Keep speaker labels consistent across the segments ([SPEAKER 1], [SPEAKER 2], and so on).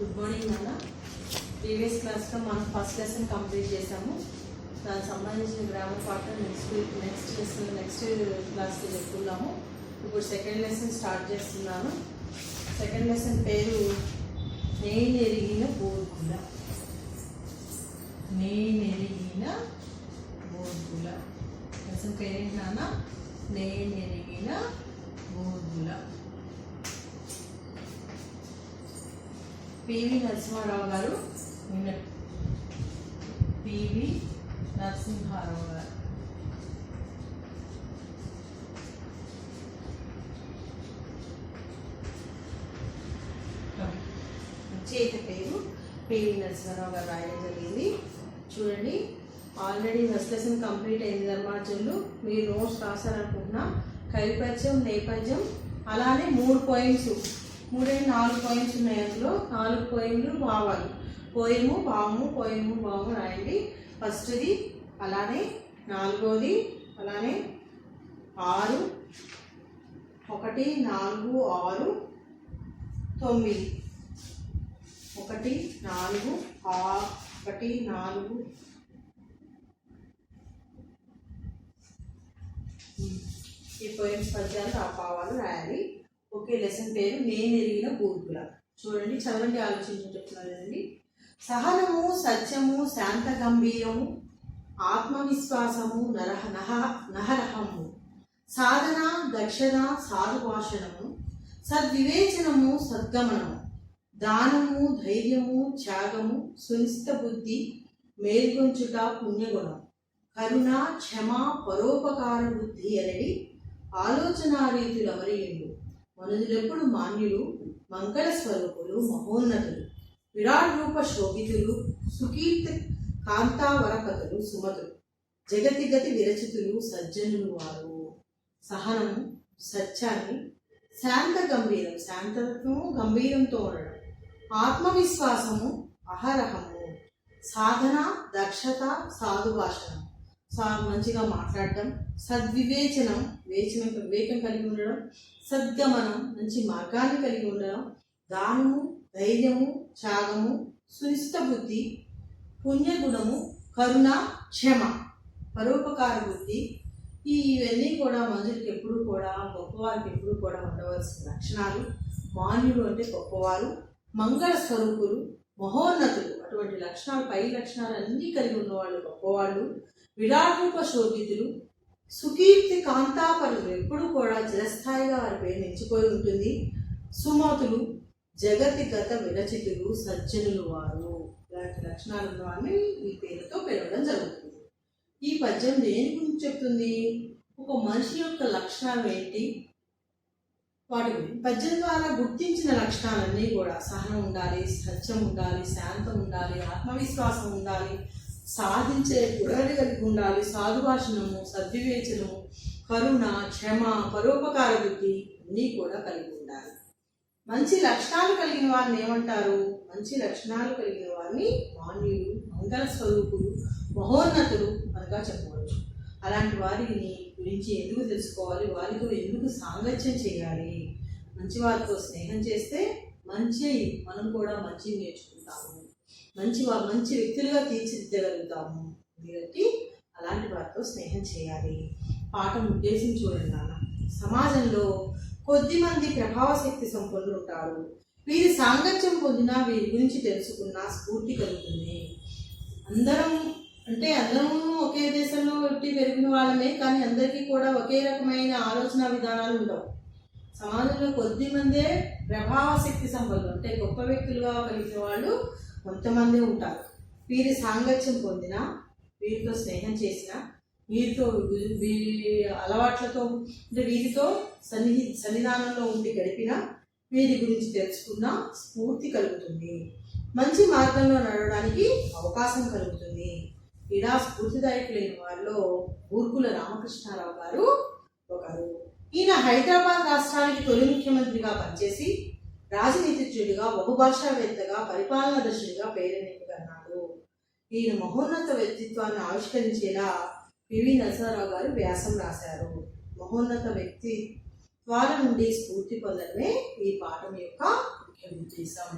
[SPEAKER 1] Good morning నాన్న. Previous క్లాస్లో మనం ఫస్ట్ లెసన్ కంప్లీట్ చేసాము. దానికి సంబంధించిన గ్రామర్ పార్ట్ నెక్స్ట్ క్లాస్లో చెప్పుకున్నాము. ఇప్పుడు సెకండ్ లెసన్ స్టార్ట్ చేస్తున్నాను. సెకండ్ లెసన్ పేరు నేనెరిగిన బూర్గుల. నేనెరిగిన బూర్గుల లెసన్ పేరేంటి నాన్న? నేనెరిగిన బూర్గుల. పివి నరసింహారావు గారు విన్నట్టు. పివి నరసింహారావు గారు రచయిత పేరు పివి నరసింహారావు గారు రాయడం జరిగింది. చూడండి, ఆల్రెడీ ఫస్ట్ లెసన్ కంప్లీట్ అయింది ధర్మార్జునులు. మీరు నోట్స్ రాశారనుకుంటున్నా. కవిపద్యం, నేపథ్యం, అలానే 3 పోయిమ్స్, 4 పోయిమ్స్ ఉన్నాయి. అందులో 4 పోయిమ్లు భావాలు. పోయము భావము, పోయము భావము రాయండి. ఫస్ట్ది, అలానే 4వది, అలానే 6, 1, 4, 6, 9, 1, 4, 1, 4 ఈ పోయిమ్స్ పద్యాలు ఆ భావాలు రాయాలి. ఓకే, లెసన్ పేరు నేనెరిగిన బూర్గుల. చూడండి, చదవండి, ఆలోచించి చెప్తున్నారు కదండి. సహనము, సత్యము, శాంత గంభీరము, ఆత్మవిశ్వాసము, నహరహము, సాధన, దక్షత, సాధుభాషణము, సద్వివేచనము, సద్గమనము, దానము, ధైర్యము, త్యాగము, సునిశ్చిత బుద్ధి, మేల్కొంచుట, పుణ్యగుణం, కరుణ, క్షమ, పరోపకార బుద్ధి అనేది ఆలోచన రీతులు అమరియుండు. మనుజులెప్పుడు మాన్యులు, మంగళ స్వరూపులు, మహోన్నతులు, విరాట్ రూప శోభితులు, సుకీర్తి కాంతావరపతులు, సుమతులు, జగతిగతి విరచితులు, సజ్జనులు వారు. సహనము, సత్యాన్ని, శాంత గంభీరం, శాంతత్వము, గంభీరంతో ఉండడం, ఆత్మవిశ్వాసము, అహరహము, సాధన, దక్షత, సాధుభాషణం, మంచిగా మాట్లాడటం, సద్వివేచనం, వివేకం కలిగి ఉండడం, సద్గమనం, మంచి మార్గాన్ని కలిగి ఉండడం, దానము, ధైర్యము, త్యాగము, సునిశ్చిత బుద్ధి, పుణ్యగుణము, కరుణ, క్షమ, పరోపకార బుద్ధి. ఇవన్నీ కూడా మనుషులకి ఎప్పుడు కూడా, గొప్పవారికి ఎప్పుడు కూడా ఉండవలసిన లక్షణాలు. మాన్యులు అంటే గొప్పవారు, మంగళ స్వరూపులు, మహోన్నతులు, అటువంటి లక్షణాలు, పై లక్షణాలు అన్నీ కలిగి ఉన్నవాళ్ళు గొప్పవాళ్ళు. విరాట్ రూప శోభితులు, సుకీర్తి కాంతాపరులు, ఎప్పుడు కూడా చిరస్థాయిగా వారి పేరు నిలిచిపోయి ఉంటుంది. సుమతులు, జగతిగత విరచితులు, సజ్జనులు వారు. ఇలాంటి లక్షణాలు ఉన్న వారిని ఈ పేరుతో పిలవడం జరుగుతుంది. ఈ పద్యం దేని గురించి చెప్తుంది? ఒక మనిషి యొక్క లక్షణాలు ఏంటి, వాటి గురించి పద్యం ద్వారా గుర్తించిన లక్షణాలన్నీ కూడా సహనం ఉండాలి, సత్యం ఉండాలి, శాంతం ఉండాలి, ఆత్మవిశ్వాసం ఉండాలి, సాధించే గుణాలు కలిగి ఉండాలి, సాధుభాషణము, సద్వివేచనము, కరుణ, క్షమ, పరోపకార బుద్ధి అన్నీ కూడా కలిగి ఉండాలి. మంచి లక్షణాలు కలిగిన వారిని ఏమంటారు? మంచి లక్షణాలు కలిగిన వారిని మాన్యులు, మంగళ స్వరూపులు, మహోన్నతులు అనగా చెప్పవచ్చు. అలాంటి వారిని గురించి ఎందుకు తెలుసుకోవాలి? వారితో ఎందుకు సాంగత్యం చేయాలి? మంచి వారితో స్నేహం చేస్తే మనం కూడా మంచి నేర్చుకుంటాము, మంచి వ్యక్తులుగా తీర్చిదిద్దగలుగుతాము. కాబట్టి అలాంటి వారితో స్నేహం చేయాలి. పాఠం ఉద్దేశం చూడండి నాన్న. సమాజంలో కొద్దిమంది ప్రభావశక్తి సంపన్నులు ఉంటారు. వీరి సాంగత్యం పొందినా, వీరి గురించి తెలుసుకున్నా స్ఫూర్తి కలుగుతుంది. అందరము ఒకే దేశంలో పుట్టి పెరిగిన వాళ్ళమే, కానీ అందరికీ కూడా ఒకే రకమైన ఆలోచన విధానాలు ఉండవు. సమాజంలో కొద్దిమందే ప్రభావశక్తి సంపన్నులు, అంటే గొప్ప వ్యక్తులుగా కలిగిన వాళ్ళు కొంతమంది ఉంటారు. వీరి సాంగత్యం పొందిన, వీరితో స్నేహం చేసిన, వీరి అలవాట్లతో అంటే వీరితో సన్నిధానంలో ఉండి గడిపిన, వీరి గురించి తెలుసుకున్న స్ఫూర్తి కలుగుతుంది. మంచి మార్గంలో నడవడానికి అవకాశం కలుగుతుంది. ఇలా స్ఫూర్తిదాయకులైన వారిలో బూర్గుల రామకృష్ణారావు గారు ఒకరు. ఈయన హైదరాబాద్ రాష్ట్రానికి తొలి ముఖ్యమంత్రిగా పనిచేసి రాజనీతిజ్ఞుడిగా, బహుభాషావేత్తగా, పరిపాలనా దర్శుడిగా పేరెన్నికన్నాడు. ఈయన మహోన్నత వ్యక్తిత్వాన్ని ఆవిష్కరించేలా పివి నరసింహారావు గారు వ్యాసం రాశారు. మహోన్నత వ్యక్తిత్వాల నుండి స్ఫూర్తి పొందడమే ఈ పాఠం యొక్క ముఖ్య ఉద్దేశం.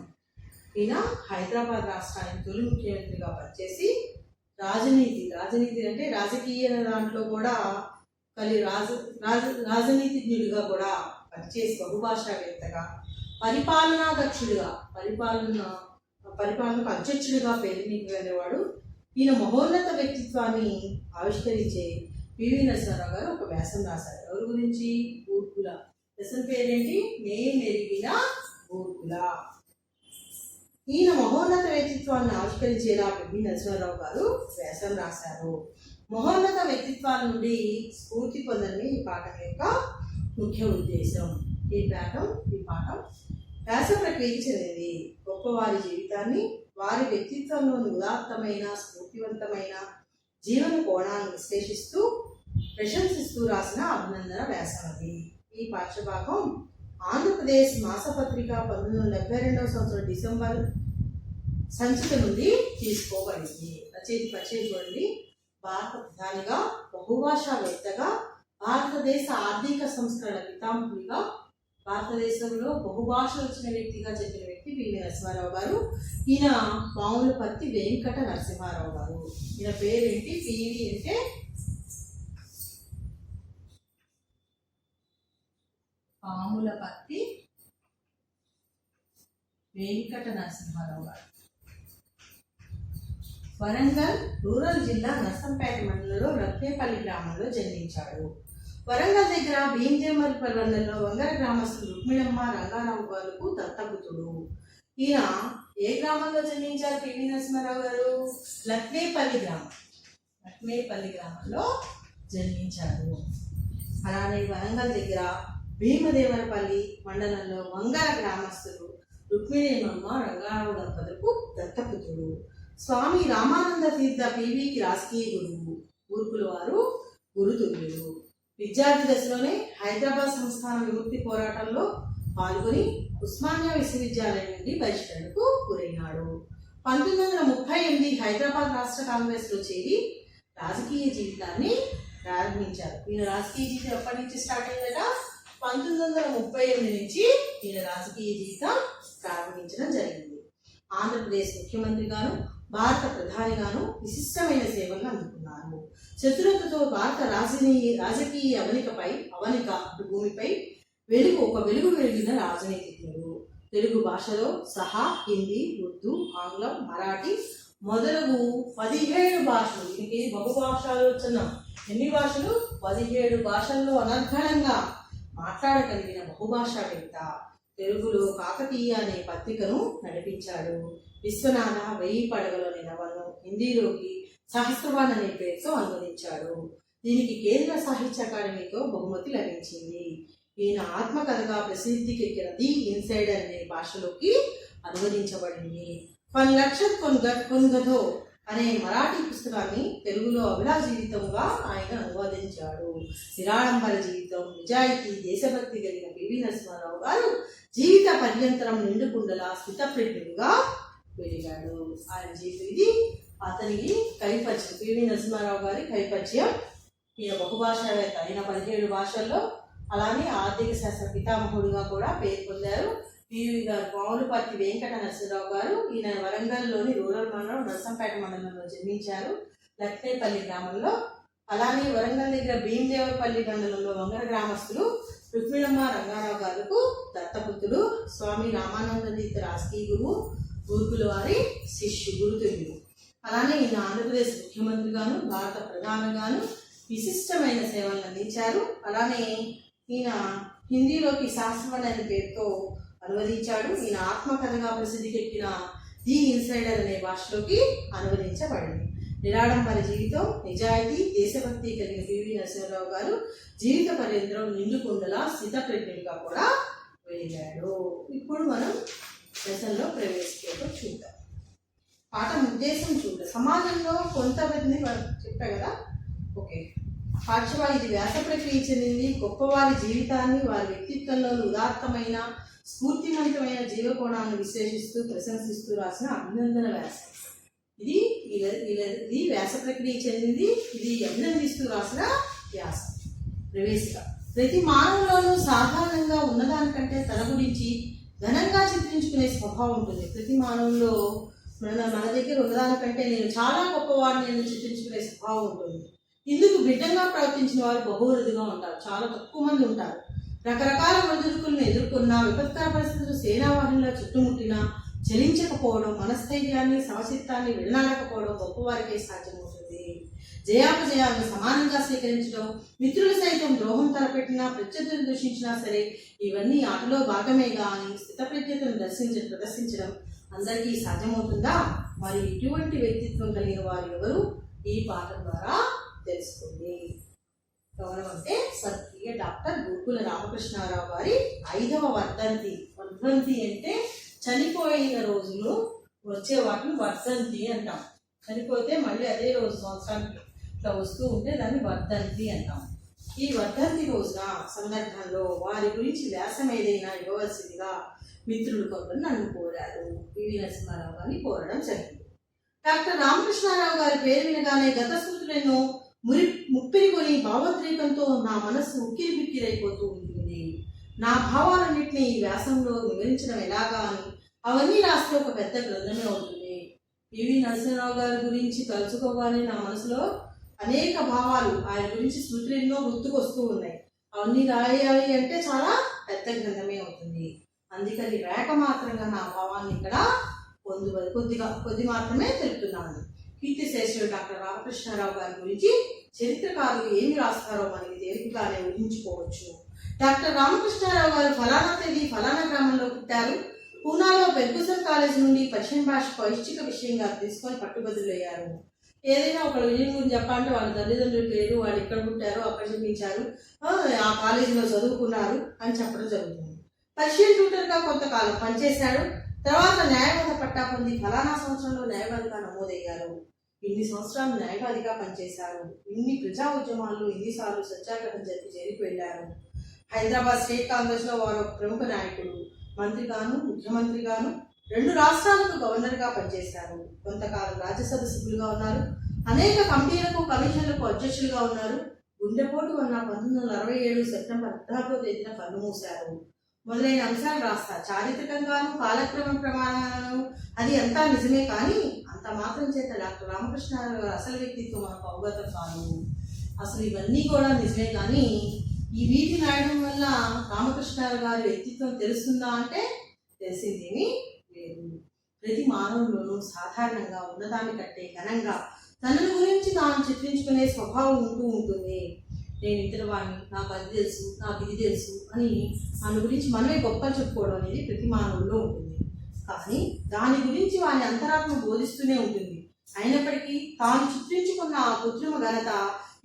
[SPEAKER 1] ఈయన హైదరాబాద్ రాష్ట్రానికి తొలి ముఖ్యమంత్రిగా పనిచేసి రాజనీతి అంటే రాజకీయ దాంట్లో కూడా రాజనీతిజ్ఞుడిగా కూడా పనిచేసి బహుభాషావేత్తగా పరిపాలనా దక్షుడిగా పరిపాలనకు అధ్యక్షుడిగా పేరునివ్వనేవాడు. ఈయన మహోన్నత వ్యక్తిత్వాన్ని ఆవిష్కరించే పివి నరసింహారావు గారు ఒక వ్యాసం రాశారు. ఎవరి గురించి? బూర్గుల. వ్యాసం పేరేంటి? నేనెరిగిన బూర్గుల. ఈయన మహోన్నత వ్యక్తిత్వాన్ని ఆవిష్కరించేలా పివి నరసింహారావు గారు వ్యాసం రాశారు. మహోన్నత వ్యక్తిత్వాల నుండి స్ఫూర్తి పొందడమే ఈ పాఠం యొక్క ముఖ్య ఉద్దేశం. ఈ పాఠం వ్యాస ప్రక్రియకి చెందింది. గొప్పవారి జీవితాన్ని, వారి వ్యక్తిత్వంలోని ఉదాత్తమైన స్ఫూర్తివంతమైన జీవన కోణాలను విశ్లేషిస్తూ ప్రశంసిస్తూ రాసిన అభినందన వ్యాసం అది. ఈ పాఠ్యభాగం ఆంధ్రప్రదేశ్ మాసపత్రిక 1972 సంవత్సరం డిసెంబర్ సంచిక నుండి తీసుకోబడింది. రచయిత చూడండి. భారత ప్రధానిగా, బహుభాషావేత్తగా, భారతదేశ ఆర్థిక సంస్కరణ పితామహుడిగా, భారతదేశంలో బహుభాషలు వచ్చిన వ్యక్తిగా చెప్పిన వ్యక్తి పివి నరసింహారావు గారు. ఈయన పాములపర్తి వెంకట నరసింహారావు గారు. ఈయన పేరేంటి? పివి అంటే పాములపర్తి వెంకట నరసింహారావు గారు. వరంగల్ రూరల్ జిల్లా నర్సంపేట మండలంలో రత్నేపల్లి గ్రామంలో జన్మించాడు. వరంగల్ దగ్గర భీంజేమల్ పర్వంతంలో వంగర గ్రామస్తులు రుక్మిణమ్మ రంగారావు గారుకు దత్తపుత్రుడు. ఈయన ఏ గ్రామంలో జన్మించారు పివి నరసింహారావు గారు? లక్నేపల్లి గ్రామంలో జన్మించారు. అలానే వరంగల్ దగ్గర భీమదేవరపల్లి మండలంలో వంగర గ్రామస్తులు రుక్మిణమ్మ రంగారావు దంపతులకు దత్తపుత్రుడు. స్వామి రామానంద తీర్థ పివికి రాజకీయ గురువు. ఊర్పుల వారు గురుతుల్యుడు. విద్యార్థి దశలోనే హైదరాబాద్ సంస్థాన విముక్తి పోరాటంలో పాల్గొని ఉస్మానియా విశ్వవిద్యాలయం నుండి బహిష్కరణకు గురైనాడు. 1938 హైదరాబాద్ రాష్ట్ర కాంగ్రెస్లో చేరి రాజకీయ జీవితాన్ని ప్రారంభించారు. ఈయన రాజకీయ జీవితం ఎప్పటి నుంచి స్టార్ట్ అయిందట? 1938 నుంచి ఈయన రాజకీయ జీవితం ప్రారంభించడం జరిగింది. ఆంధ్రప్రదేశ్ ముఖ్యమంత్రిగాను, భారత ప్రధానిగాను విశిష్టమైన సేవలను అందుకున్నారు. చతురతతో భారత రాజకీయ అవనిక భూమిపై వెలుగు వెలిగిన రాజనీతిజ్ఞుడు. తెలుగు భాషలో సహా హిందీ, ఉర్దూ, ఆంగ్లం, మరాఠీ మొదలగు 17 భాషలు, దీనికి బహుభాషాలోచన. ఎన్ని భాషలు? 17 భాషల్లో అనర్గళంగా మాట్లాడగలిగిన బహుభాషావేత్త. తెలుగులో కాకతీయ అనే పత్రికను నడిపించాడు. విశ్వనాథ 1000 పడగలోని నవలను హిందీలోకి సహస్రవాన్ అనే పేరుతో అనువదించాడు. దీనికి కేంద్ర సాహిత్య అకాడమీతో బహుమతి లభించింది. ఈయన ఆత్మకథగా ప్రసిద్ధికెక్కిన ది ఇన్సైడర్ అనే భాషలోకి అనువదించబడింది. 1 లక్షత్ కొన్గధో అనే మరాఠీ పుస్తకాన్ని తెలుగులో అభిలా జీవితంగా ఆయన అనువాదించాడు. నిరాడంబర జీవితం, నిజాయితీ, దేశభక్తి కలిగిన పివి నరసింహారావు గారు జీవిత పర్యంతరం నిండుకుండల స్థితప్రజ్ఞుడిగా వెలిగాడు. ఆయన జీవితం ఇది. అతనికి కవిపరిచయం, పివి నరసింహారావు గారి కవిపరిచయం. ఈయన బహుభాషావేత్త, అయిన 17 భాషల్లో. అలానే ఆర్థిక శాస్త్ర పితామహుడిగా కూడా పేరు పొందారు. పివి గారు పాములపర్తి వెంకట నరసింహారావు గారు. ఈయన వరంగల్లోని రూరల్ మండలం నర్సంపేట మండలంలో జన్మించారు, లక్నేపల్లి గ్రామంలో. అలానే వరంగల్ దగ్గర భీమదేవరపల్లి మండలంలో వంగర గ్రామస్తులు రుక్మిణమ్మ రంగారావు గారుకు దత్తపుత్రుడు. స్వామి రామానంద తీర్థ రాజకీయ గురువు, ఊర్పుల వారి గురుతుల్యుడు. అలానే ఈయన ఆంధ్రప్రదేశ్ ముఖ్యమంత్రిగాను, భారత ప్రధానిగాను విశిష్టమైన సేవలను అందించారు. అలానే ఈయన హిందీలోకి శాస్త్రవాన్ అనే పేరుతో అనువదించాడు. ఈయన ఆత్మకథగా ప్రసిద్ధికెక్కిన ది ఇన్సైడర్ అనే భాషలోకి అనువదించబడింది. నిరాడంబర జీవితం, నిజాయితీ, దేశభక్తి కలిగిన పివి నరసింహారావు గారు జీవిత పర్యంతరం నిండుకుండల స్థితప్రజ్ఞుడిగా కూడా వెలిగాడు. ఇప్పుడు మనం లెసన్లో ప్రవేశించడం చూద్దాం. పాఠం ఉద్దేశం చూద్దాం. సమాజంలో కొంతమంది చెప్పా కదా. ఓకే, పాఠ్యభాగం ఇది వ్యాస ప్రక్రియ చెందింది. గొప్పవారి జీవితాన్ని, వారి వ్యక్తిత్వంలోని ఉదాత్తమైన స్ఫూర్తివంతమైన జీవకోణాలను విశ్లేషిస్తూ ప్రశంసిస్తూ రాసిన అభినందన వ్యాసం. ఇది వ్యాస ప్రక్రియ చెందింది. ఇది అభినందిస్తూ రాసిన వ్యాసం. ప్రవేశిక. ప్రతి మానవులోనూ సాధారణంగా ఉన్నదానికంటే తన గురించి ఘనంగా చిత్రించుకునే స్వభావం ఉంటుంది. ప్రతి మానవుల్లో మన దగ్గర ఉన్నదానికంటే నేను చాలా గొప్పవాడిని నేను చిత్రించుకునే స్వభావం ఉంటుంది. ఇందుకు బిడ్డంగా ప్రవర్తించిన వారు బహురుదిగా ఉంటారు, చాలా తక్కువ మంది ఉంటారు. రకరకాల ఒడిదుడుకులను ఎదుర్కొన్న విపత్కర పరిస్థితులు సేనావాహినిలో చుట్టుముట్టినా చలించకపోవడం, మనస్థైర్యాన్ని సమచిత్తాన్ని విడనాడకపోవడం గొప్పవారికే సాధ్యమవుతుంది. జయాపజయాలను సమానంగా స్వీకరించడం, మిత్రులు సైతం ద్రోహం తలపెట్టినా ప్రత్యర్థులను దూషించినా సరే ఇవన్నీ ఆటలో భాగమేగా అని స్థితప్రజ్ఞతను ప్రదర్శించడం అందరికీ సాధ్యమవుతుందా? మరి ఇటువంటి వ్యక్తిత్వం కలిగిన వారు ఎవరు? ఈ పాఠం ద్వారా తెలుసుకోండి. ఎవరు అంటే స్వర్గీయ డాక్టర్ గురుకుల రామకృష్ణారావు గారి 5వ వర్ధంతి. వర్ధంతి అంటే చనిపోయిన రోజులు వచ్చే వాటిని వర్ధంతి అంటాం. చనిపోతే మళ్ళీ అదే రోజు సంవత్సరానికి ఇట్లా వస్తూ ఉంటే దాన్ని వర్ధంతి అంటాం. ఈ వర్ధంతి రోజున సందర్భంలో వారి గురించి వ్యాసం ఏదైనా ఇవ్వవలసిందిగా మిత్రులు కొందరు నన్ను కోరారు. పివి నరసింహారావు గారిని కోరడం జరిగింది. డాక్టర్ రామకృష్ణారావు గారి పేరు వినగానే గత స్మృతులను ముప్పిరికొని భావోద్రేకంతో నా మనస్సు ఉక్కిరి బిక్కిరైపోతూ ఉంటుంది. నా భావాలన్నింటినీ ఈ వ్యాసంలో వివరించడం ఎలాగా అని అవన్నీ రాస్తే ఒక పెద్ద గ్రంథమే అవుతుంది. పివి నరసింహారావు గారి గురించి తలుచుకోగానే నా మనసులో అనేక భావాలు, ఆయన గురించి స్మృతులు ఎన్నో గుర్తుకొస్తూ ఉన్నాయి. అవన్నీ రాయాలి అంటే చాలా పెద్ద గ్రంథమే అవుతుంది. అందుకని రేఖ మాత్రంగా నా భావాన్ని ఇక్కడ కొద్ది మాత్రమే తెలుపుతున్నాను. కీర్తిశేషుడు డాక్టర్ రామకృష్ణారావు గారి గురించి చరిత్రకారులు ఏమి రాస్తారో మనకి తేలికగానే ఊహించుకోవచ్చు. డాక్టర్ రామకృష్ణారావు గారు ఫలానా తేదీ ఫలానా గ్రామంలో పుట్టారు. పూనాలో ఫెర్గుసన్ కాలేజ్ నుండి పశ్చిమ భాష ఐచ్ఛిక విషయంగా తీసుకొని పట్టుబదులయ్యారు. ఏదైనా ఒక విజయం గురించి చెప్పాలంటే వాళ్ళ తల్లిదండ్రుల పేరు, వాళ్ళు ఎక్కడ పుట్టారో అక్కడ చూపించారు, ఆ కాలేజీలో చదువుకున్నారు అని చెప్పడం జరుగుతుంది. పర్షియన్ ట్యూటర్గా కొంతకాలం పనిచేశాడు. తర్వాత న్యాయవాద పట్టా పొంది ఫలానా సంవత్సరంలో న్యాయవాదిగా నమోదయ్యారు. ఇన్ని సంవత్సరాలు న్యాయవాదిగా పనిచేశారు. ఇన్ని ప్రజా ఉద్యమాల్లో ఎన్నిసార్లు సత్యాగ్రహం జరిపి చేరికి వెళ్ళారు. హైదరాబాద్ స్టేట్ కాంగ్రెస్ లో వారు ప్రముఖ నాయకుడు, మంత్రిగాను ముఖ్యమంత్రిగాను 2 రాష్ట్రాలకు గవర్నర్గా పనిచేశారు. కొంతకాలం రాజ్యసభ సభ్యులుగా ఉన్నారు. అనేక కమిటీలకు కమిషన్లకు అధ్యక్షులుగా ఉన్నారు. గుండెపోటు వల్ల 1967 సెప్టెంబర్ 14వ తేదీన కన్నుమూశారు. మొదలైన అంశాలు రాస్తారు. చారిత్రకంగాను కాలక్రమం ప్రమాణాలను అది అంతా నిజమే, కానీ అంత మాత్రం చేత డాక్టర్ రామకృష్ణారావు గారు అసలు వ్యక్తిత్వం మనకు అవగతం కాదు. అసలు ఇవన్నీ కూడా నిజమే, కానీ ఈ వీటిని రాయడం వల్ల రామకృష్ణారావు గారి వ్యక్తిత్వం తెలుస్తుందా అంటే తెలిసిందేమీ లేదు. ప్రతి మానవుల్లోనూ సాధారణంగా ఉన్నదాని కంటే ఘనంగా తన గురించి తాను చిత్రించుకునే స్వభావం ఉంటూ ఉంటుంది. నేను ఇతర వాడిని, నాకు అది తెలుసు, నాకు ఇది తెలుసు అని మన గురించి మనమే గొప్ప చెప్పుకోవడం అనేది ప్రతి మానవుల్లో ఉంటుంది. కానీ దాని గురించి వాని అంతరాత్మ బోధిస్తూనే ఉంటుంది. అయినప్పటికీ తాను చిత్రించుకున్న ఆ కృత్రిమ ఘనత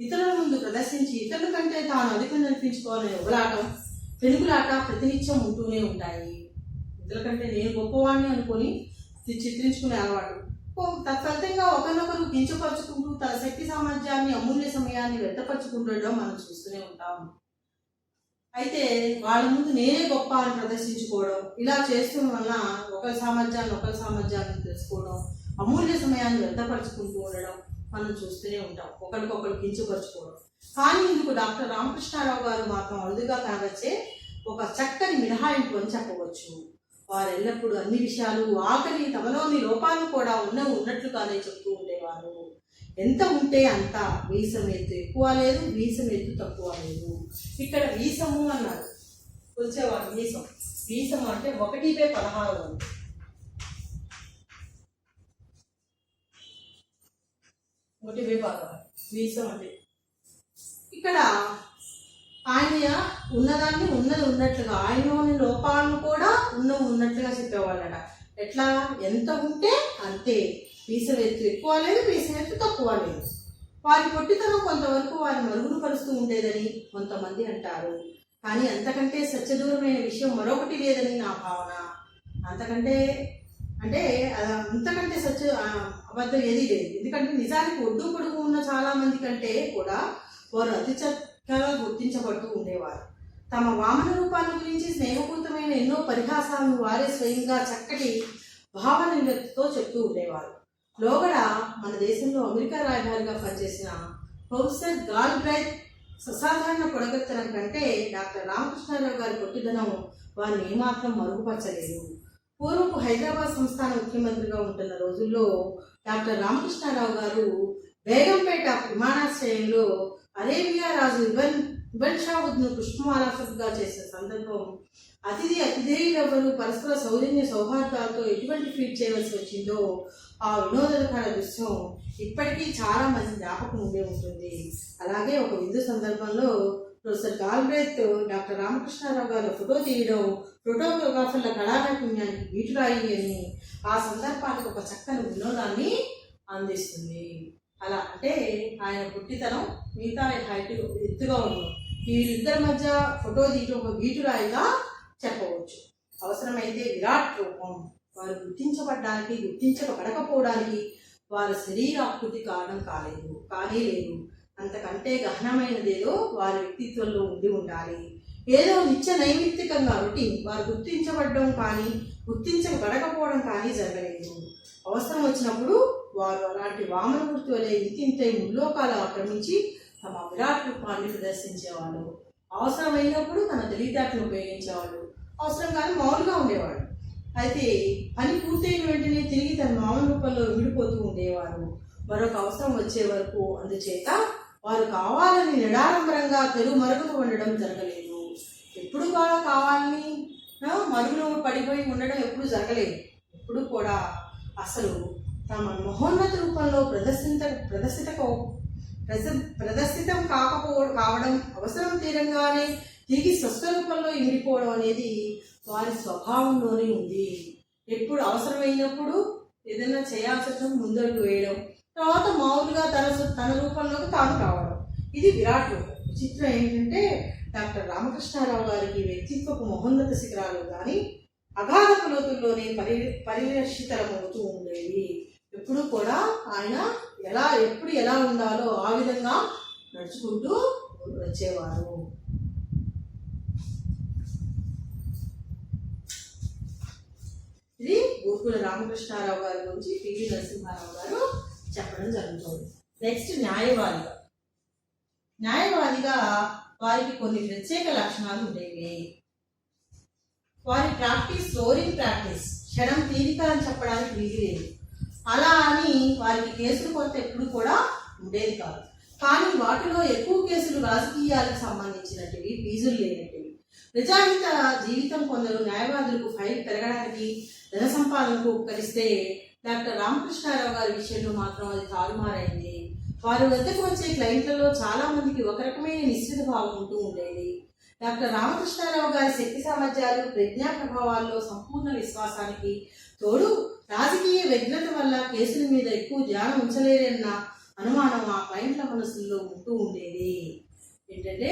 [SPEAKER 1] ఇతరుల ముందు ప్రదర్శించి ఇతరుల కంటే తాను అధికం నడిపించుకోవాలనే ఉబలాటం, పెనుగులాట ప్రతినిత్యం ఉంటూనే ఉంటాయి. ఇతరుల కంటే నేను గొప్పవాడిని అనుకొని చిత్రించుకునే అలవాటు, తత్ఫలితంగా ఒకరినొకరు కించపరుచుకుంటూ తన శక్తి సామర్థ్యాన్ని, అమూల్య సమయాన్ని వ్యర్థపరుచుకుంటుండడం మనం చూస్తూనే ఉంటాము. అయితే వాళ్ళ ముందు నేనే గొప్ప అని ప్రదర్శించుకోవడం, ఇలా చేస్తున్న వల్ల ఒకరి సామర్థ్యాన్ని తెలుసుకోవడం, అమూల్య సమయాన్ని వ్యర్థపరుచుకుంటూ ఉండడం మనం చూస్తూనే ఉంటాం. ఒకరికొకరు కించపరుచుకోవడం. కానీ ఇందుకు డాక్టర్ రామకృష్ణారావు గారు మాత్రం అరుదుగా కనవచ్చే ఒక చక్కని మినహాయింపు అని చెప్పవచ్చు. వారు ఎల్లప్పుడూ అన్ని విషయాలు, ఆఖరి తమలోని లోపాలను కూడా ఉన్నట్లుగానే చెప్తూ ఉండేవారు. ఎంత ఉంటే అంత, వీసం ఎత్తు ఎక్కువ లేదు, వీసం ఎత్తు తక్కువ లేదు. ఇక్కడ వీసము అన్నారు, కొలిచేవారు వీసం. వీసం అంటే 1/16 వీసం అంటే ఇక్కడ ఆయన ఉన్నదాన్ని ఉన్నట్లుగా, ఆయనలోని లోపాలను కూడా ఉన్నట్లుగా చెప్పేవాళ్ళట. ఎట్లా? ఎంత ఉంటే అంతే, వీసం ఎత్తు ఎక్కువ లేదు, వీసం ఎత్తు తక్కువ లేదు. వారి పొట్టితనం కొంతవరకు వారి మరుగును పరుస్తూ ఉండేదని కొంతమంది అంటారు. కానీ అంతకంటే సత్యదూరమైన విషయం మరొకటి లేదని నా భావన. అంతకంటే అబద్ధం ఏదీ లేదు. ఎందుకంటే నిజానికి ఒడ్డు పొడుగు ఉన్న చాలా మంది కంటే కూడా వారు అతి చక్కగా గుర్తించబడుతూ ఉండేవారు. తమ వామన రూపాల గురించి స్నేహపూరితమైన ఎన్నో పరిహాసాలను వారే స్వయంగా చక్కటి భావన వ్యక్తితో చెప్తూ ఉండేవారు. లోగడ మన దేశంలో అమెరికా రాయబారిగా పనిచేసిన ప్రొఫెసర్ గాల్బ్రైట్ అసాధారణ పొడగెత్తనం కంటే డాక్టర్ రామకృష్ణారావు గారి పొట్టిదనం వారిని ఏమాత్రం మరుగుపరచలేదు. పూర్వపు హైదరాబాద్ సంస్థాన ముఖ్యమంత్రిగా ఉంటున్న రోజుల్లో డాక్టర్ రామకృష్ణారావు గారు బేగంపేట విమానాశ్రయంలో అరేబియా రాజు ఇబన్ షావుద్ను పుష్పమాలాసగా చేసిన సందర్భం అతిథేయులెవరూ పరస్పర సౌజన్య సౌహార్దాలతో ఎటువంటి ఫీట్ చేయవలసి వచ్చిందో ఆ వినోదకర దృశ్యం ఇప్పటికీ చాలా మంది జ్ఞాపకం ఉండే ఉంటుంది. అలాగే ఒక విందు సందర్భంలో ప్రొఫెసర్ గాల్బ్రేత్ డాక్టర్ రామకృష్ణారావు గారు ఫోటో తీయడం ఫోటోగ్రాఫర్ల కళానైపుణ్యానికి గీటురాయి అని ఆ సందర్భానికి ఒక చక్కని వినోదాన్ని అందిస్తుంది. అలా అంటే ఆయన పుట్టితనం మిగతా హైట్ ఎత్తుగా ఉండడం వీరిద్దరి మధ్య ఫోటో తీయడం ఒక గీటురాయిగా చెప్పవచ్చు. అవసరమైతే విరాట్ రూపం వారు గుర్తించబడకపోవడానికి వారి శరీరాకృతి కారణం కానీ లేదు. అంతకంటే గహనమైనదేదో వారి వ్యక్తిత్వంలో ఉండాలి. ఏదో నిత్య నైమిత్తికంగా రొటీన్ వారు గుర్తించబడడం కానీ గుర్తించబడకపోవడం కానీ జరగలేదు. అవసరం వచ్చినప్పుడు వారు అలాంటి వామనమూర్తి వలె ఇంతింతై ముల్లోకాలు ఆక్రమించి తమ విరాట్ రూపాన్ని ప్రదర్శించేవాళ్ళు. అవసరమైనప్పుడు తన తెలివితేటలు ఉపయోగించేవాళ్ళు. అవసరం కానీ మౌనంగా ఉండేవాడు. అయితే పని పూర్తయిన వెంటనే తిరిగి తన మామూలు రూపంలో విడిపోతూ ఉండేవారు. మరొక అవసరం వచ్చే వరకు. అందుచేత వారు కావాలని నిడారంబరంగా తెరువు మరుగున ఉండడం జరగలేదు. ఎప్పుడు కూడా కావాలని మరుగున పడిపోయి ఉండడం ఎప్పుడు జరగలేదు. ఎప్పుడు కూడా అసలు తమ మహోన్నత రూపంలో ప్రదర్శితం కావడం అవసరం తీరంగానే తిరిగి స్వస్థ రూపంలో ఇమిడిపోవడం అనేది వారి స్వభావంలోనే ఉంది. ఎప్పుడు అవసరమైనప్పుడు ఏదైనా చేయాల్సిన ముందడుగు వేయడం, తర్వాత మామూలుగా తన రూపంలోకి తాను రావడం, ఇది విరాట్ రూపం. విచిత్రం ఏంటంటే డాక్టర్ రామకృష్ణారావు గారికి వ్యక్తిత్వపు మహోన్నత శిఖరాలు కానీ అగాధ లోతుల్లోనే పరిరక్షితమవుతూ ఉండేవి. ఎప్పుడు కూడా ఆయన ఎప్పుడు ఎలా ఉండాలో ఆ విధంగా నడుచుకుంటూ వచ్చేవారు. ఇది గోకుల రామకృష్ణారావు గారి గురించి పివి నరసింహారావు గారు చెప్పడం జరుగుతుంది. నెక్స్ట్ న్యాయవాదిగా వారికి కొన్ని ప్రత్యేక లక్షణాలు ఉండేవి. వారి రోరింగ్ ప్రాక్టీస్ క్షణం తీరిక అని చెప్పడానికి వీలు లేదు. అలా అని వారికి కేసులు కొరత ఎప్పుడు కూడా ఉండేది కాదు. కానీ వాటిలో ఎక్కువ కేసులు రాజకీయాలకు సంబంధించినటివి, ఫీజులు లేనటివి. నిజాహిత జీవితం కొందరు న్యాయవాదులకు ఫైల్ పెరగడానికి ధన సంపాదనకు ఉపకరిస్తే డాక్టర్ రామకృష్ణారావు గారి విషయంలో మాత్రం అది తారుమారైంది. వారి వద్దకు వచ్చే క్లయింట్లలో చాలా మందికి ఒక రకమైన నిశ్చిత భావం ఉంటూ ఉండేది. డాక్టర్ రామకృష్ణారావు గారి శక్తి సామర్థ్యాలు, ప్రజ్ఞా ప్రభావాల్లో సంపూర్ణ విశ్వాసానికి తోడు రాజకీయ వ్యగ్రత వల్ల కేసుల మీద ఎక్కువ ధ్యానం ఉంచలేరన్న అనుమానం ఆ క్లయింట్ల మనసుల్లో ఉంటూ ఉండేది. ఏంటంటే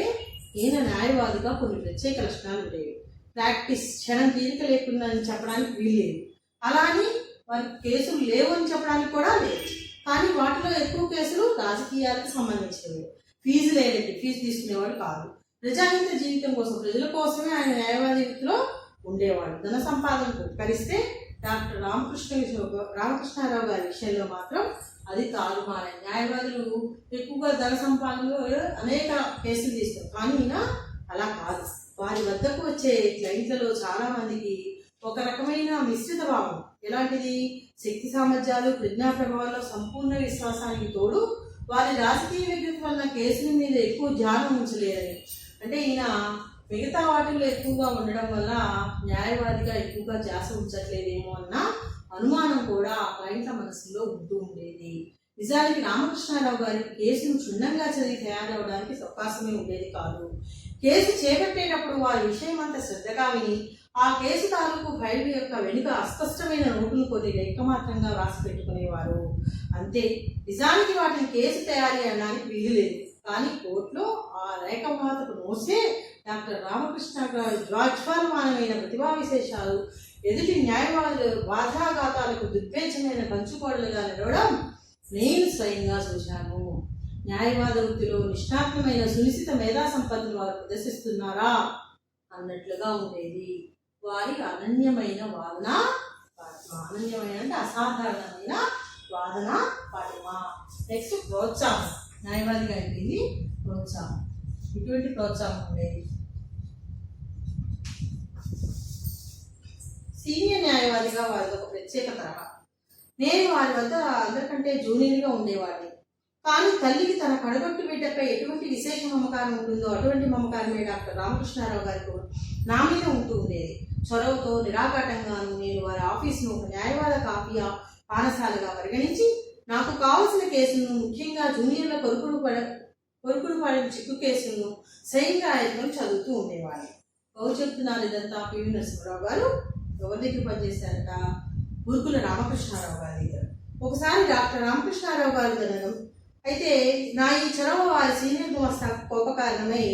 [SPEAKER 1] ఈయన న్యాయవాదిగా కొన్ని ప్రత్యేక లక్షణాలు ఉండేవి. ప్రాక్టీస్ క్షణం తీరిక లేకుండా అని చెప్పడానికి వీలేదు. అలా అని వారికి కేసులు లేవు అని చెప్పడానికి కూడా లేదు. కానీ వాటిలో ఎక్కువ కేసులు రాజకీయాలకు సంబంధించినవి. ఫీజు లేదండి, ఫీజు తీసుకునేవాడు కాదు. ప్రజాహిత జీవితం కోసం, ప్రజల కోసమే ఆయన న్యాయవాది వృత్తిలో ఉండేవాడు. ధన సంపాదనకు ఉపకరిస్తే డాక్టర్ రామకృష్ణారావు గారి విషయంలో మాత్రం అది తారుమారే. న్యాయవాదులు ఎక్కువగా ధన సంపాదనలో అనేక కేసులు తీస్తారు, కానీ ఈయన అలా కాదు. వారి వద్దకు వచ్చే క్లయింట్లలో చాలా మందికి ఒక రకమైన మిశ్రిత భావం. ఎలాంటిది? శక్తి సామర్థ్యాలు, ప్రజ్ఞా ప్రభావాల్లో సంపూర్ణ విశ్వాసానికి తోడు వారి రాజకీయ వ్యక్తిత్వం వల్ల కేసుల మీద ఎక్కువ ధ్యానం ఉంచలేరని. అంటే ఈయన మిగతా వాటిల్లో ఎక్కువగా ఉండడం వల్ల న్యాయవాదిగా ఎక్కువగా ధ్యాస ఉంచట్లేదేమో అన్న అనుమానం కూడా ఆ క్లయింట్ల మనసులో ఉంటూ ఉండేది. నిజానికి రామకృష్ణారావు గారికి కేసును క్షుణ్ణంగా చదివి తయారవడానికి అవకాశమే ఉండేది కాదు. కేసు చేపట్టేటప్పుడు వారి విషయం అంతా శ్రద్ధగా విని ఆ కేసు తాలూకు ఫైల్ యొక్క వెనుక అస్పష్టమైన నోటును కొన్ని రేఖమాత్రంగా రాసి పెట్టుకునేవారు. అంతే. నిజానికి వాటిని కేసు తయారీ అనడానికి వీలు లేదు. కానీ కోర్టులో ఆ రేఖమాతకు నోట్సే డాక్టర్ రామకృష్ణ గారి జ్వాజ్వాలమానమైన ప్రతిభా విశేషాలు ఎదుటి న్యాయవాదులు బాధాఘాతాలకు దుర్భేద్యమైన కంచుకోడలుగా నిలవడం నేను స్వయంగా చూశాను. న్యాయవాద వృత్తిలో నిష్ణాత్మైన సునిశ్చిత మేధా సంపత్తులు వారు ప్రదర్శిస్తున్నారా అన్నట్లుగా ఉండేది. వారి అనన్యమైన వాదన అంటే అసాధారణమైన వాదన పటిమ. నెక్స్ట్ ప్రోత్సాహం. న్యాయవాదిగా అయిపోయింది ప్రోత్సాహం. ఇటువంటి ప్రోత్సాహం ఉండేది. సీనియర్ న్యాయవాదిగా వారిది ఒక ప్రత్యేక తరహా. నేను వారి వద్ద అందరికంటే జూనియర్గా ఉండేవాడిని. కానీ తల్లికి తన కడగొట్టు బిడ్డపై ఎటువంటి విశేష మమకారం ఉంటుందో అటువంటి మమకారమే డాక్టర్ రామకృష్ణారావు గారికి నా మీద ఉంటూ ఉండేది. చొరవతో నిరాఘాటంగాను నేను వారి ఆఫీసును ఒక న్యాయవాద కాఫీ పానశాలగా పరిగణించి నాకు కావలసిన కేసులను, ముఖ్యంగా జూనియర్ల కొరుకుడు పడిన చిక్కు కేసులను స్వయంగా ఆయనను చదువుతూ ఉండేవాడిని. ఎవరు చెప్తున్నారు ఇదంతా? పివి నరసింహారావు గారు ఎవరి దగ్గర పనిచేశారట? గురుకుల రామకృష్ణారావు గారి దగ్గర. ఒకసారి డాక్టర్ రామకృష్ణారావు గారు జరగడం అయితే నా ఈ చొరవ వారి సీనియర్ గుమస్తా కోప కారణమై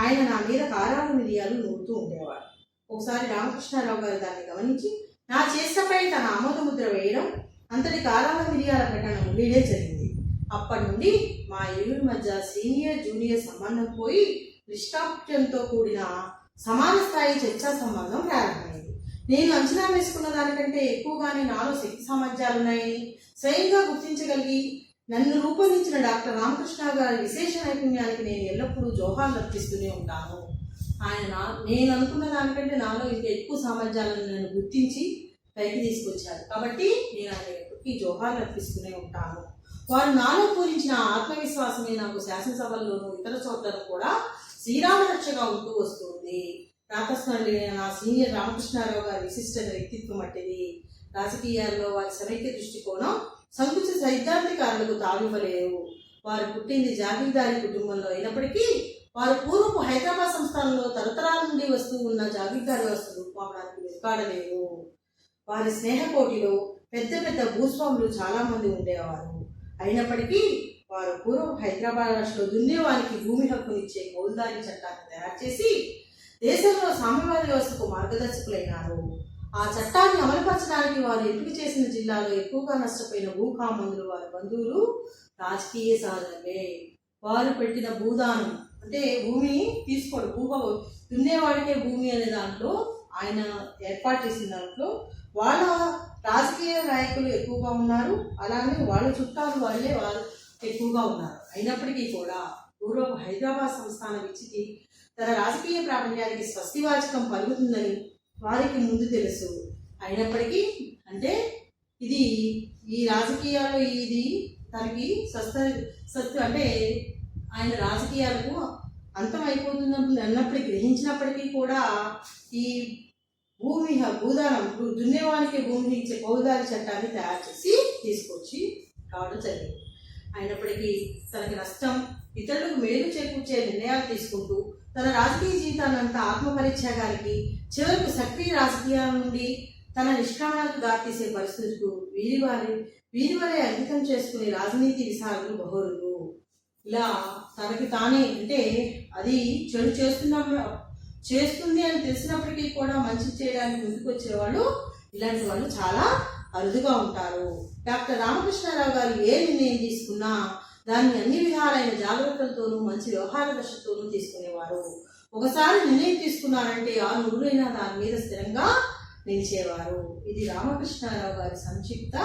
[SPEAKER 1] ఆయన నా మీద కారాలు మిరియాలు నూరుతూ ఉండేవారు. ఒకసారి రామకృష్ణారావు గారు దాన్ని గమనించి నా చేష్టపై తన ఆమోద ముద్ర వేయడం, అంతటి కారాల మిరియాల ఘటన వీడే జరిగింది. అప్పటి నుండి మా ఇరువురి మధ్య సీనియర్ జూనియర్ సంబంధం పోయి నిష్ఠాప్యంతో కూడిన సమాన స్థాయి చర్చా సంబంధం ప్రారంభమైంది. నేను అంచనా వేసుకున్న దానికంటే ఎక్కువగానే నాలో శక్తి సామర్థ్యాలున్నాయని స్వయంగా గుర్తించగలిగి నన్ను రూపొందించిన డాక్టర్ రామకృష్ణ గారి విశేష నైపుణ్యానికి నేను ఎల్లప్పుడూ జోహార్లు అర్పిస్తూనే ఉంటాను. ఆయన నేను అనుకున్న దానికంటే నాలో ఇంకా ఎక్కువ సామర్థ్యాలను నన్ను గుర్తించి పైకి తీసుకొచ్చారు. కాబట్టి నేను ఆయన ఎప్పటికీ జోహార్లు అర్పిస్తూనే ఉంటాను. వారు నాలో పూరించిన ఆత్మవిశ్వాసమే నాకు శాసనసభల్లోనూ ఇతర చోట్లను కూడా శ్రీరామ రక్షగా ఉంటూ వస్తుంది. ప్రాతస్మరణీయ నా సీనియర్ రామకృష్ణారావు గారి విశిష్ట వ్యక్తిత్వం అట్టిది. రాజకీయాల్లో వారి సమైక్య దృష్టికోణం సంకుచిత సైద్ధాంతికారులకు తావివ్వలేరు. వారు పుట్టింది జాగీర్దారీ కుటుంబంలో అయినప్పటికీ వారు పూర్వపు హైదరాబాద్ సంస్థానంలో తరతరాల నుండి వస్తూ ఉన్న జాగీర్దారీ వ్యవస్థ రూపడానికి వెనుకాడలేరు. వారి స్నేహకోటిలో పెద్ద పెద్ద భూస్వాములు చాలా మంది ఉండేవారు. అయినప్పటికీ వారు పూర్వపు హైదరాబాద్ రాష్ట్రంలో దున్నేవారికి భూమి హక్కునిచ్చే కౌలుదారీ చట్టాన్ని తయారు చేసి దేశంలో సామ్యవాద వ్యవస్థకు మార్గదర్శకులైనారు. ఆ చట్టాన్ని అమలుపరచడానికి వారు ఎంపిక చేసిన జిల్లాలో ఎక్కువగా నష్టపోయిన భూకామందులు వారి బంధువులు రాజకీయ సాధనలే. వారు పెట్టిన భూదానం అంటే భూమిని తీసుకోడు, దున్నేవాడికే భూమి అనే దాంట్లో ఆయన ఏర్పాటు చేసిన దాంట్లో వాళ్ళ రాజకీయ నాయకులు ఎక్కువగా ఉన్నారు. అలానే వాళ్ళ చుట్టాలు వారు ఎక్కువగా ఉన్నారు. అయినప్పటికీ కూడా పూర్వపు హైదరాబాద్ సంస్థాన విచ్చికి తన రాజకీయ ప్రాబల్యానికి స్వస్తివాచకం పలుకుతుందని వారికి ముందు తెలుసు. అయినప్పటికీ అంటే ఇది ఈ రాజకీయాల్లో ఇది తనకి స్వస్తి అంటే ఆయన రాజకీయాలకు అంతం అయిపోతున్నప్పుడు అన్నప్పటికీ గ్రహించినప్పటికీ కూడా ఈ భూదానం దున్నేవానికి భూమిని ఇచ్చే కౌలుదారీ చట్టాన్ని తయారు చేసి తీసుకొచ్చి రావడం జరిగింది. అయినప్పటికీ తనకి నష్టం, ఇతరులకు మేలు చేకూర్చే నిర్ణయాలు తీసుకుంటూ తన రాజకీయ జీవితాన్నంతా ఆత్మపరిత్యాగానికి చివరకు సక్రియ రాజకీయాల నుండి తన నిష్క్రమణకు దారితీసే పరిస్థితులకు వీరి వలె అంకితం చేసుకునే రాజనీతి విశారదులు బహురులు. ఇలా తనకి తానే అంటే అది చెడు చేస్తుంది అని తెలిసినప్పటికీ కూడా మంచి చేయడానికి ముందుకు వచ్చేవాళ్ళు ఇలాంటి వాళ్ళు చాలా అరుదుగా ఉంటారు. డాక్టర్ రామకృష్ణారావు గారు ఏ నిర్ణయం తీసుకున్నా దాన్ని అన్ని విధాలైన జాగ్రత్తలతోనూ మంచి వ్యవహార దశతోనూ తీసుకునేవారు. ఒకసారి నిర్ణయం తీసుకున్నారంటే ఆ నురులైనా దాని మీద స్థిరంగా నిలిచేవారు. ఇది రామకృష్ణారావు గారి సంక్షిప్త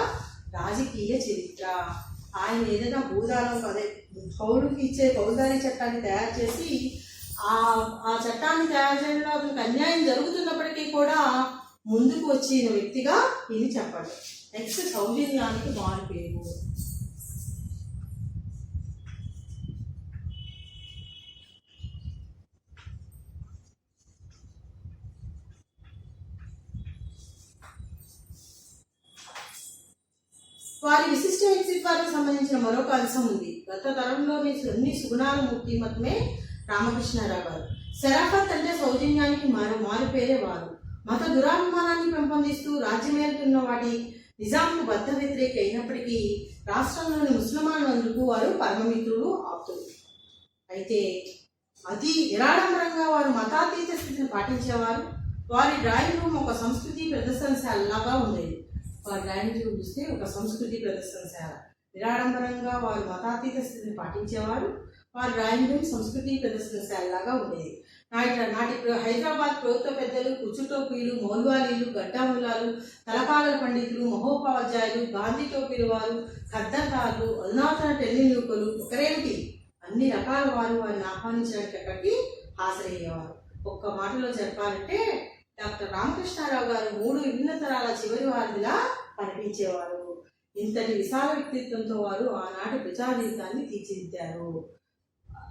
[SPEAKER 1] రాజకీయ చరిత్ర. ఆయన ఏదైనా భూదానం అదే కౌలుకి ఇచ్చే కౌలుదారీ చట్టాన్ని తయారు చేసి ఆ చట్టాన్ని తయారు చేయడంలో అతనికి అన్యాయం జరుగుతున్నప్పటికీ కూడా ముందుకు వచ్చిన వ్యక్తిగా ఇది చెప్పండి. నెక్స్ట్ సౌజన్యానికి మారు పేరు. వారి విశిష్ట వ్యక్తిత్వానికి సంబంధించిన మరొక అంశం ఉంది. గత తరంలోని అన్ని సుగుణాల మూర్తిమత్వమే రామకృష్ణారావు గారు. శరాఫత్ అంటే సౌజన్యానికి మారు పేరే వారు. మత దురాభిమానాన్ని పెంపొందిస్తూ రాజ్యమేలుతున్న వాటి నిజాంకు బద్ద వ్యతిరేకి అయినప్పటికీ రాష్ట్రంలోని ముస్లిమానందుకు వారు పరమమిత్రులు, ఆప్తులు. అయితే అతి నిరాడంబరంగా వారు మతాతీత స్థితిని పాటించేవారు. వారి డ్రాయింగ్ రూమ్ ఒక సంస్కృతి ప్రదర్శనశాలలాగా ఉండేది. వారి డ్రాయింగ్ రూమ్ చూస్తే ఒక సంస్కృతి ప్రదర్శనశాల. నిరాడంబరంగా వారు మతాతీత స్థితిని పాటించేవారు. వారి డ్రాయింగ్ రూమ్ సంస్కృతి ప్రదర్శనశాలలాగా ఉండేది. నాటి హైదరాబాద్ ప్రభుత్వ పెద్దలు, కుచ్చుటోపీలు, మౌల్వాలీలు, గడ్డాములాలు, తలపాగల పండితులు, మహోపాధ్యాయులు, గాంధీ టోపీలు వారు, ఖద్దర్దారులు, అధునాతన టెల్లినూకలు ఒకరేమిటి అన్ని రకాల వారు వారిని ఆహ్వానించడానికి అక్కడికి హాజరయ్యేవారు. ఒక్క మాటలో చెప్పాలంటే డాక్టర్ రామకృష్ణారావు గారు 3 విభిన్న తరాల చివరి వారిలా కనిపించేవారు. ఇంతటి విశాల వ్యక్తిత్వంతో వారు ఆనాటి ప్రజా జీవితాన్ని తీర్చిదిద్దారు.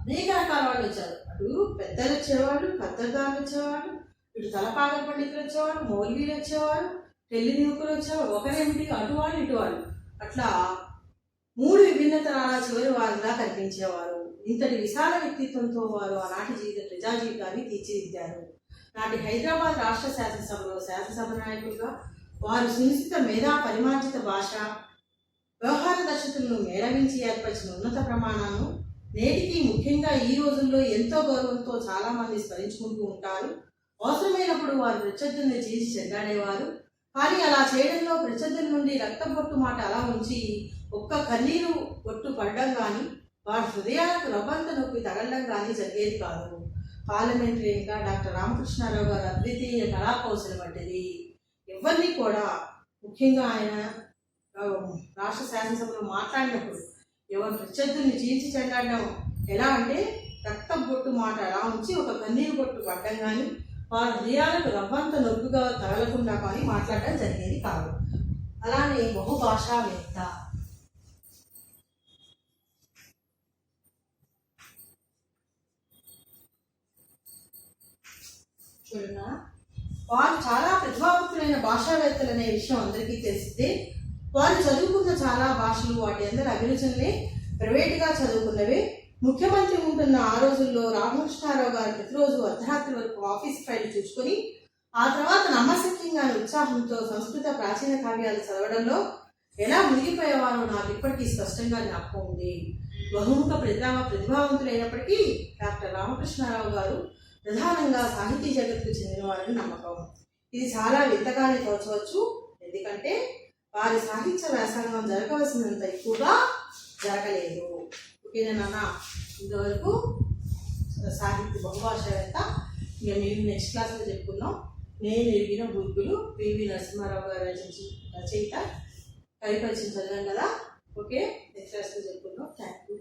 [SPEAKER 1] అనేక రకాల వాళ్ళు వచ్చారు. అటు పెద్దలు వచ్చేవాళ్ళు, కద్దర్దారులు వచ్చేవాళ్ళు, ఇటు తలపాగ పండితులు వచ్చేవారు, మౌల్వీలు వచ్చేవారు, పెళ్లి నిముకులు వచ్చేవారు. ఒకరేమిటి అటు వాళ్ళు ఇటు వాళ్ళు, అట్లా 3 విభిన్న తరాల చివరి వారిలా కనిపించేవారు. ఇంతటి విశాల వ్యక్తిత్వంతో వారు ఆనాటి ప్రజా జీవితాన్ని తీర్చిదిద్దారు. నాటి హైదరాబాద్ రాష్ట్ర శాసనసభలో శాసనసభ నాయకులుగా వారు సునిశ్చిత మేధా పరిమార్జిత భాష వ్యవహార దర్శకులను మేళవించి ఏర్పరిచిన ఉన్నత ప్రమాణాలను నేటికి ముఖ్యంగా ఈ రోజుల్లో ఎంతో గౌరవంతో చాలా మంది స్మరించుకుంటూ ఉంటారు. అవసరమైనప్పుడు వారు ప్రత్యర్థుల్ని చేసి చెడ్డాడేవారు. కానీ అలా చేయడంలో ప్రత్యర్థుల నుండి రక్తబొట్టు మాట అలా ఉంచి ఒక్క కన్నీరు బొట్టు పడడం కానీ వారి హృదయాలకు రవ్వంత నొప్పి తగలడం కానీ జరిగేది కాదు. పార్లమెంటరీగా డాక్టర్ రామకృష్ణారావు గారు అద్వితీయ కళా కౌశలం వంటిది. ఎవరిని కూడా, ముఖ్యంగా ఆయన రాష్ట్ర శాసనసభలో మాట్లాడినప్పుడు ఎవరి ప్రత్యర్థుల్ని చీల్చి చెండాడడం ఎలా అంటే రక్తం బొట్టు మాట అలా ఉంచి ఒక కన్నీరు బొట్టు పడ్డం కానీ వారి హృదయాలకు రవ్వంత నొప్పిగా తగలకుండా కానీ మాట్లాడడం జరిగేది కాదు. అలానే బహుభాషావేత్త. చూడన్నా, వారు చాలా ప్రతిభావంతులైన భాషావేత్తలు అనే విషయం అందరికీ తెలిసిందే. వారు చదువుకున్న చాలా భాషలు వాటి అందరి అభిరుచుల్ని ప్రైవేటుగా చదువుకున్నవే. ముఖ్యమంత్రి ఉంటున్న ఆ రోజుల్లో రామకృష్ణారావు గారు ప్రతిరోజు అర్ధరాత్రి వరకు ఆఫీస్ ఫైల్ చూసుకొని ఆ తర్వాత నమ్మశక్యంగా ఉత్సాహంతో సంస్కృత ప్రాచీన కావ్యాలు చదవడంలో ఎలా మునిగిపోయేవారో నాకు ఇప్పటికీ స్పష్టంగా జ్ఞాపకం ఉంది. బహుముఖ ప్రతిభావంతులైనప్పటికీ డాక్టర్ రామకృష్ణారావు గారు ప్రధానంగా సాహితీ జగత్తుకు చెందినవారని నమ్మకం. ఇది చాలా వింతగానే తోచవచ్చు. ఎందుకంటే వారి సాహిత్య వ్యాసంగం జరగవలసినంత ఎక్కువగా జరగలేదు. ఓకేనా నాన్న? ఇంతవరకు సాహిత్య బహుభాషావేత్త. ఇక మేము నెక్స్ట్ క్లాస్లో చెప్పుకున్నాం. నేను ఎరిగిన బుద్ధులు పివి నరసింహారావు గారు రచయిత. కవి పరిచయం చదివాం కదా. ఓకే, నెక్స్ట్ క్లాస్లో చెప్పుకున్నాం. Thank you.